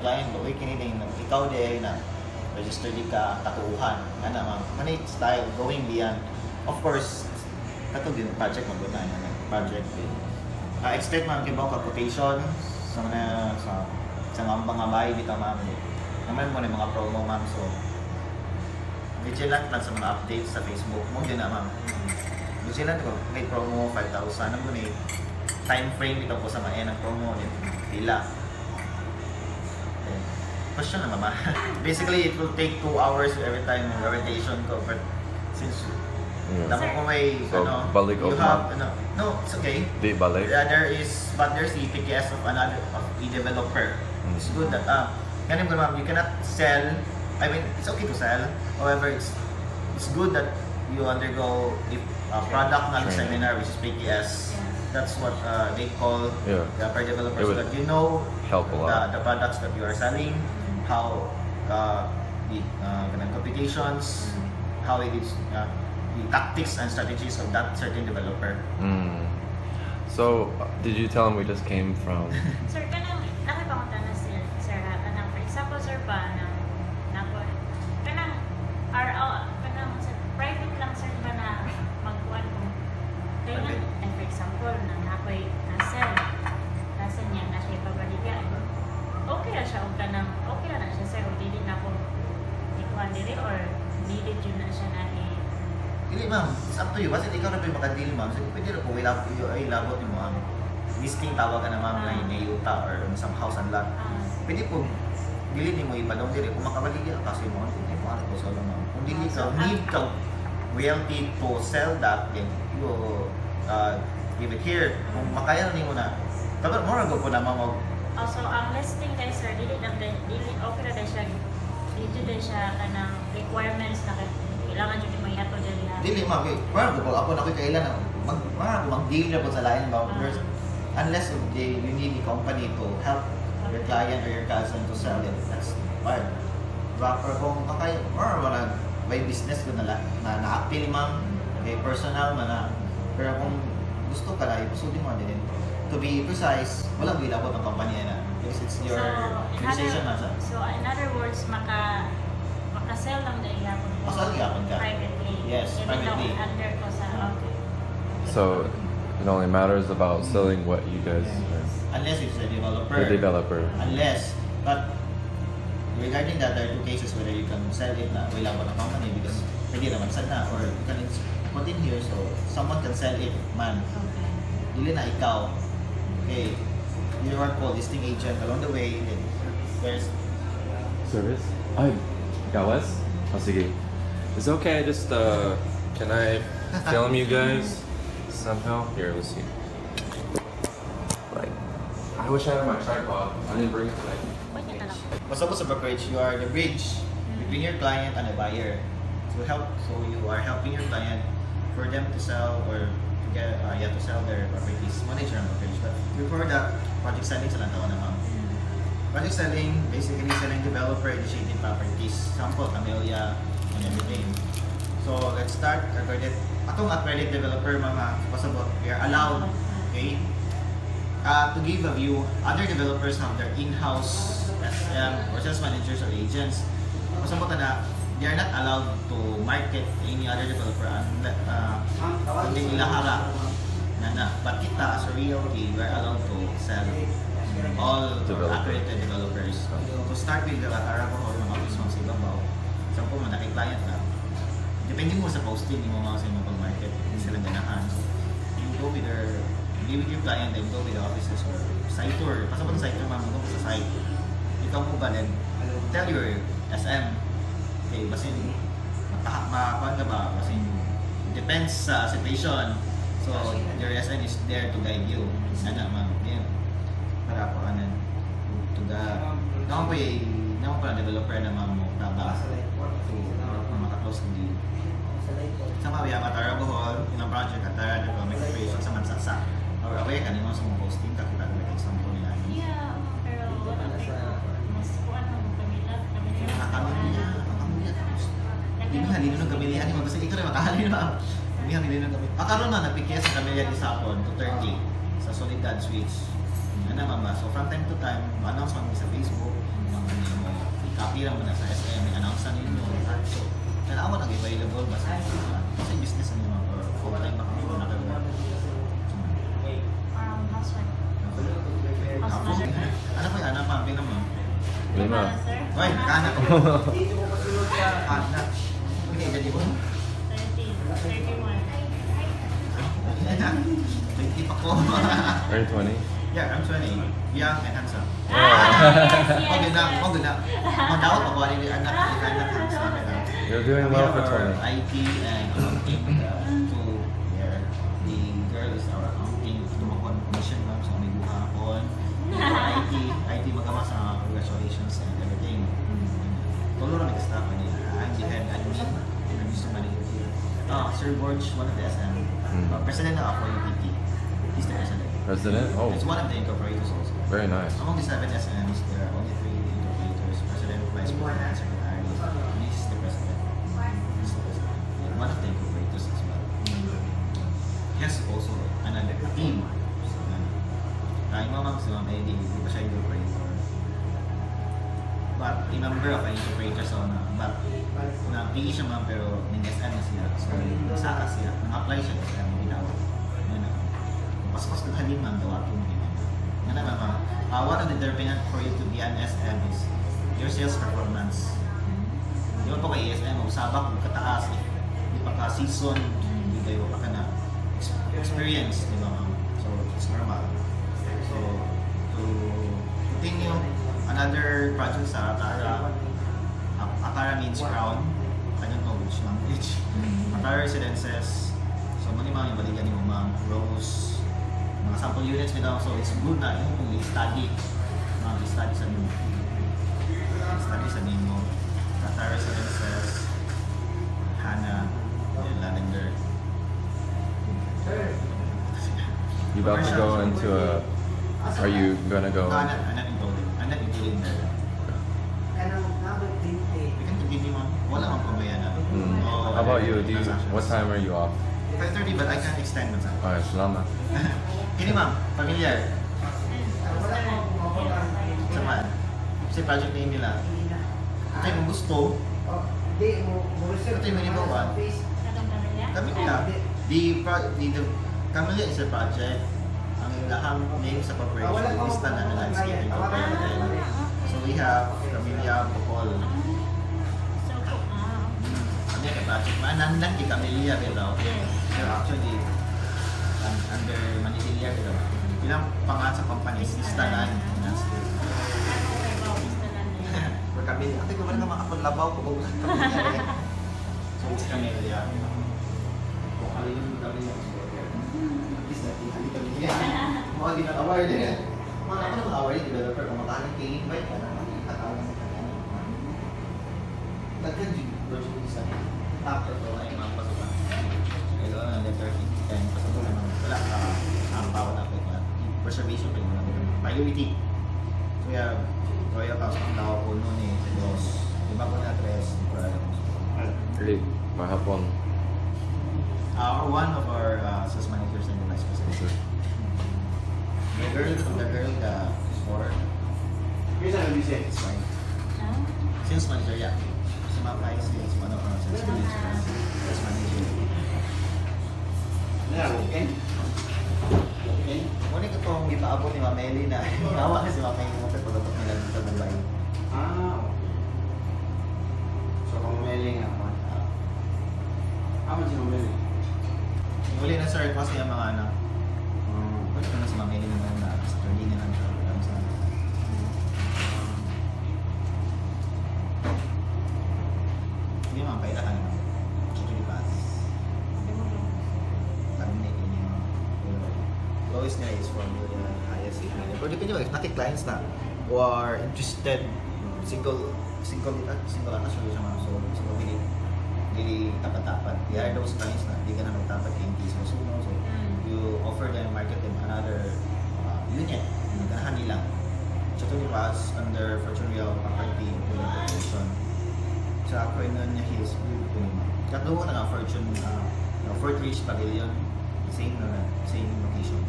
client ba, uy, kiniling, ikaw di na register di ka katuuhan. Nga ma'am, manay style, going beyond. Of course, katong din project mag-una, project. Expect ma'am, kibaw ka quotation sa mga bahay dito ma'am. Naman mo na yung mga promo ma'am, so vigilant lang sa mga updates sa Facebook mo din na ma'am. Vigilant ko, may promo 5,000, ano mo na time frame dito po sa mga ng promo din, pila. Question na mama. Basically, it will take 2 hours every time yung orientation ko, but since dapat ko may, balik you have, no, it's okay. Di balik? Yeah, there's the PKS of a developer. It's good that, ganun ko ma'am, you cannot sell, I mean, it's okay to sell, however, it's good that you undergo a product knowledge seminar, which is PKS. That's what they call the per developer, so that you know help a lot. The products that you are selling, how the computations, how it is, the tactics and strategies of that certain developer. So, did you tell him we just came from? Sir, kanang nakipangutana na sir, kanang for example sir pa nang kanang private lang sir ba na magkuhan mo? Kaya for example nang nakoy nasa niya na siya pabalikan. Okay na siya o kanang okay na siya sir, o dili na ko ikuhan dili or needed yun na siya na Hindi ma'am, it's up to you. Kasi ikaw na pa yung makadili ma'am. So, pwede na kung ilabot mo ma'am. Listing tawag ka na ma'am na inayuta or some house and lot. Pwede po, dili mo ipadong dili. Kung makabaligya kasi mo, hindi mo anak ko solo ma'am. Kung dili ka, need ka realty to sell that, then you give it here. Kung makaya na mo na, tapos mo rin po na ma'am. Also, ang listing kay sir, dili okay na siya, dili din siya kanang requirements na kailangan dyan mo yato dyan yan. Dili ma'am, parang ako na ako'y kailan mag-deal na po sa lain ba? Unless you need the company to help your client or your cousin to sell it, that's fine. Pero kung makaya, may business ko na na-appeal ma'am, okay, personal na pero kung gusto ka na, ipusudin mo din. To be precise, walang bilabot ng company na. Because it's your decision na siya. So, in other words, makasell lang na iyapon mo. Masal iyapon ka. Privately. Yes, privately. Even under ko sa, okay. So, it only matters about selling what you guys Unless it's a developer. The developer. Unless, but regarding that, there are 2 cases whether you can sell it na wala mo ng company because pwede naman sell na or you can put in here so someone can sell it man. Okay. Dili na ikaw. Okay. You are called listing agent along the way. Then there's service. Gawas? Oh, sige. It's okay. Just can I film you guys somehow? Here, let's see. Like, I wish I had my tripod. I didn't bring it today. Basta sa brokerage, you are the bridge between your client and the buyer. So you are helping your client for them to sell or to get to sell their properties. Manager ang brokerage. But before that, project selling sa lang taon na ma'am. Project selling, basically selling developer initiated properties. Sample, Camellia, and everything. So let's start. Atong accredited developer mga pasabot, we are allowed, okay? To give a view, other developers have their in-house SM or sales managers or agents. Pasabot na, they are not allowed to market any other developer kundi nila harap. But kita as a realty, we are allowed to sell all accredited developers. To start with, Arago or mga office mga sa ibabaw. Saan po manaki client na. Depende mo sa posting, hindi mo mga sa inyong pag-market, hindi sila ganahan. So, you go with your client, then go with the offices or site tour. Pasabot sa site tour, ma'am, go sa site. Ikaw mo ba then, tell your SM. Okay, basin, makakuan ka ba? Basin, depends sa situation. So, your SM is there to guide you. Sana, ma'am. Yan. Para po, naman po na developer na ma'am mo, taba. So, maka-close ng deal. Sa mga matara bohol, ilang project atara na may creation sa mansasa. Or away ka naman sa mga posting, kakita ko like example nila. Yeah, pero wala kayo. Mas kuwan ng kamila. Kamila tapos. Hindi mo halino ng kamilihan, basta ikaw rin makahalino na. Hindi halino ng kamilihan. Akaroon na, napikya sa kamilihan ni Sapon to 30 sa Solidad Switch. Ano naman ba? So from time to time, ma-announce mo sa Facebook, appear mo na sa SM, announce na ninyo. So, kailangan mo nag-available ba sa business na nyo or full-time ba kami na kayo? Housewife. Ano po yung anak, ma'am? Bilang mo? Lima. Sir? Uy, nakanak ko. Anak. Okay, jadi mo? 20 pa ko. Are you 20? Yeah, I'm 20. Young and handsome. Oh, Yes, ganda. Oh, ganda. Dapat ako rin yung anak handsome. You're doing well for 20. IT and accounting to where the girl is our accounting. Tumakon mission ma'am sa may buhapon. IT magama sa congratulations and everything. Tulo na nag-staff kanina. I'm the head admin. I'm used to manage here. Sir Borge, one of the SM. President of UPT. He's the president. President? Oh, It's one of the incorporators also. very nice. Among the 7 SMs, there are only 3 incorporators, president, vice president, and secretary. This is the president. This is the president. And one of the incorporators as well. He has also another team. So, yung ma'am si Ma'am Eddie, hindi pa siya incorporator. But, remember ako yung incorporator so na, but, na-PE siya ma'am pero may SM na siya. So, saka siya, nang-apply siya sa SM, binawa. Pas-pas ka halin ma'am, daw ako mo Yan na ma'am, one of the determinant for you to be an SM is your sales performance. Di ba po kay ESM, usabak, kataas, di pa ka season, di kayo pa ka na experience, di ba ma'am? So, it's normal. So, to continue another project sa Atara, Atara means crown. I don't know which language. Atara Residences. So, mali mga yung balikan ni ma'am, Rose, mga sample units nila. So, it's good na yung kung i-study. I-study sa nimo. I-study sa nimo. Atara Residences, Hannah, and Lavender. You about to go into a... Are you gonna go... I'm not included there. We can continue on. Wala mang pamaya na. How about you? What time are you off? 5:30 but I can extend man sa. Alright, salamat. Kini ma'am, familiar. Sama. Si project name nila. Ito yung gusto. Ito yung minimum one. Camilla. The Camilla is a project. Ang lahang name sa corporation is na landscaping corporation. So we have Camilla Bohol. Kami ang project. Manandan kay Camilla pero they're actually under Manila pero bilang pangat sa company is Tanan landscape. For Camilla. Ate ko wala ka makapaglabaw ko ba Camilla. So it's Camilla. Ano yung Camilla? Mga di nag-award din. Mga ako ng award developer, kung makahalang kay-invite ka na, makikatawag sa kanya. Lagyan din, virtually sa after to ay mga pasukan. Kaya na letter 10, pasukan naman. Wala ka ang bawat natin na preservation pa yung mga priority. So yeah, Royal House ang tao ko noon eh, sa Diyos. Diba ko na address, di ko alam. Really? Mahapon. One of our sales managers and the vice president. The girl, the scorer. Here's what you say. It's fine. Sales manager, yeah. Si Ma'am Paisi is one of our sales managers. Sales manager. Yeah, okay. Okay. Muna ko itong ipaabot ni Ma'am Eli na nawa kasi Ma'am Eli mo pagpagatot nila dito sa Mumbai. So, kung mailing ako. Si Ma'am Eli? Huli na sir, kasi yung mga anak. Pwede ko na si Ma'am Eli naman na sa training na lang siya. Hindi Ma'am, kailangan naman. Actually, pass. Terminate yun yung lowest nila is 4 million, highest 8 million. Pero depende mo, if naki-clients na who are interested, single na solution mga so really tapat-tapat. They are those clients na hindi ka na magtapat kay case mo suno. So, you offer them, market them another unit. Ganahan nila. So, ito pass under Fortune Real Property Corporation. Sa ako nun niya his katlo ko na nga Fortune Fort Ridge Pavilion. Same location.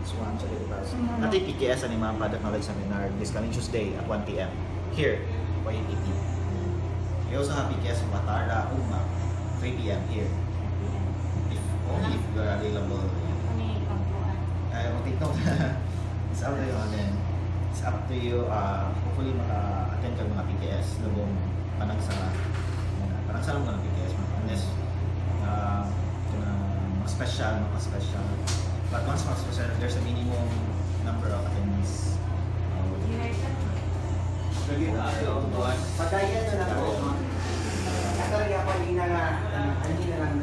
This one, actually, pass. Natin PKS ang mga product knowledge seminar this coming Tuesday at 1 p.m. Here. for you 18. We also have BKS from Batara, Uma, 3 p.m. here. If only if you are available. Ano yung pagkuhan? Take note. It's up to you. Then, it's up to you. Hopefully, maka-attend ka mga PKS. Lubong panang sa mga PKS. Unless, maka-special. But once maka-special, there's a minimum number of attendance. Can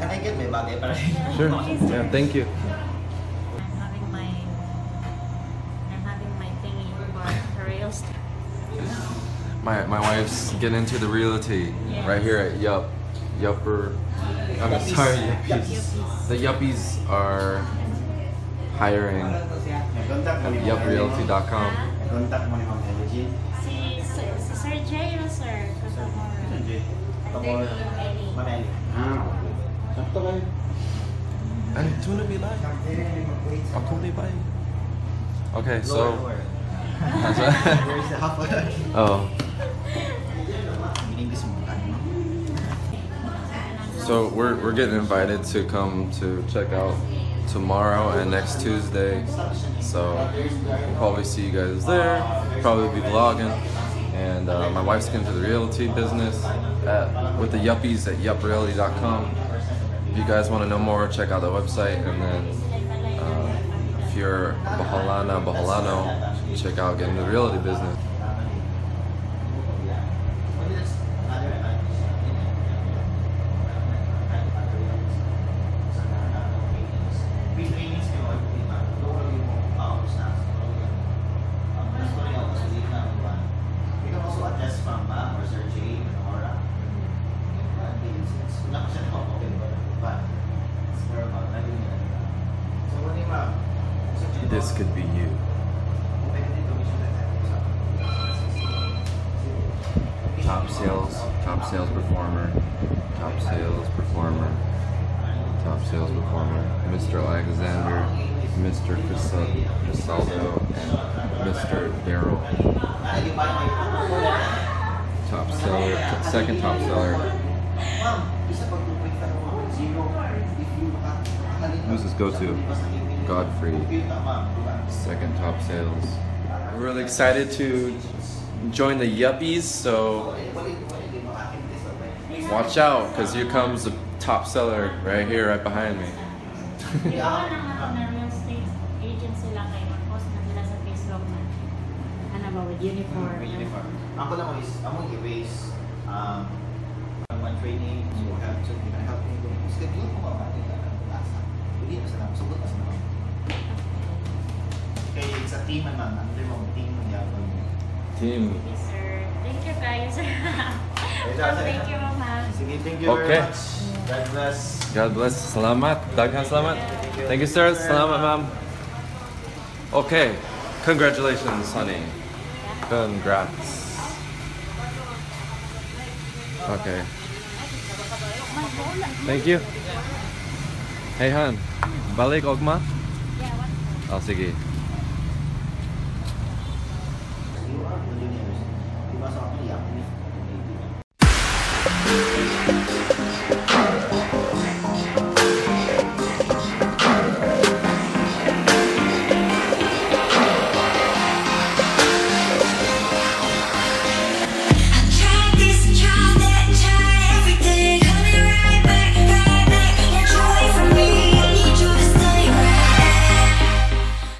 I get my bagay para rin? Sure. Yeah, thank you. I'm having my thingy for real estate. My wife's getting into the realty right here at Yupper. I'm sorry, Yuppies. The Yuppies are hiring at yuprealty.com. Contact mo ni Ma'am Ellie. Si Sir Jay o Sir Cotamora? Maneli. Sakto kayo. And tuna be like. Okay, so. There's the half. Oh. So we're getting invited to come to check out tomorrow and next Tuesday. So we'll probably see you guys there. Probably be vlogging. And my wife's getting into the realty business with the Yuppies at yuprealty.com. If you guys want to know more, check out the website. And then if you're Bahalano, check out getting the realty business. This could be you. Top sales performer, Mr. Alexander, Mr. Crisaldo, and Mr. Daryl. Top seller, second top seller. Who's this go to? Godfrey, second top sales. We're really excited to join the Yuppies, so watch out, because here comes the top seller right here, right behind me. Di ba na real estate agency lang kayo, mag-post na sila sa Facebook na ano ba, with uniform. Ako naman is, among i-raise one training, so you can help me go. Kasi hindi ko mabati ka ng lasa. Hindi na sana, sugot na sana. Okay, it's a team naman. Under mo, team yapon. Team. Yes, sir. Thank you, guys. Thank you, Mama. Sige, thank you Okay. very much. God bless. God bless. Salamat. Daghan salamat. Thank you, sir. Salamat, ma'am. Okay. Congratulations, honey. Congrats. Okay. Thank you. Hey, Han. Balik ogma? Yeah, what? Oh, sige. You are engineers. Diba sa ako,